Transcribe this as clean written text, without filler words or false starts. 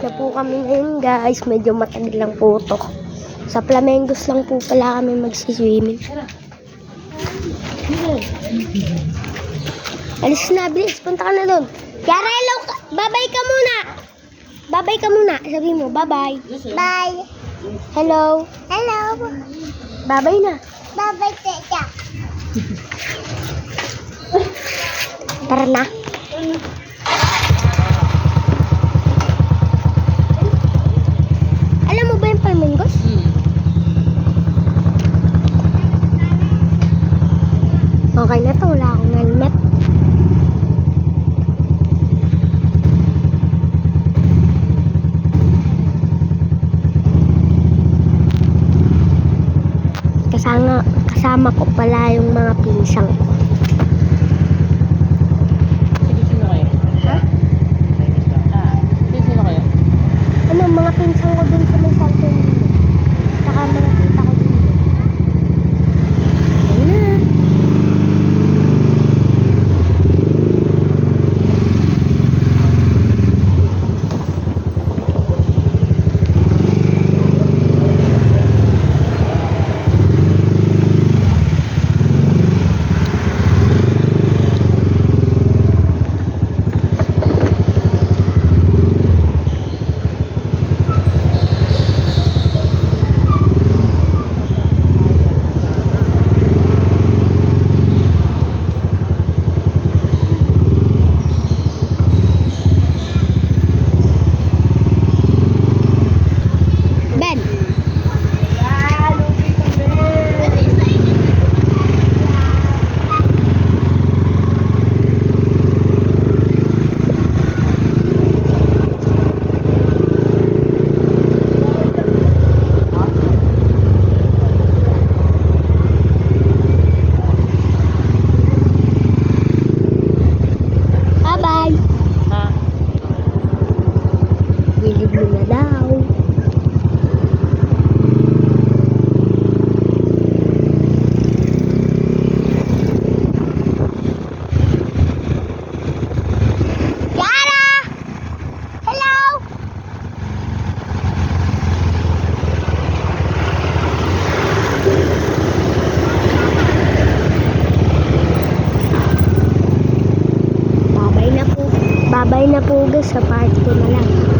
na po kami ngayon guys. Medyo matagal lang po ito. Sa Flamengos lang po pala kami magsiswimming. Alis na, bilis. Punta ka na doon. Yara, hello. Bye-bye ka muna. Bye-bye ka muna. Sabi mo, bye-bye. Bye. Hello. Hello. Bye-bye na. Bye-bye, tita. Tara na. Alam mo ba yung Flamengos? Okay na to, wala akong helmet. Kasama ko pala yung mga pinsang ko. Sino kayo? Ha? Sino kayo? Ano, mga pinsang ko dun sa may Santo Niño. Saka mga tita ko dun. Ayun na. Ben. Bye-bye. Ha? Bilib mo na daw. Yara! Hello! Babay na po. Babay na po guys, sa part ko na lang.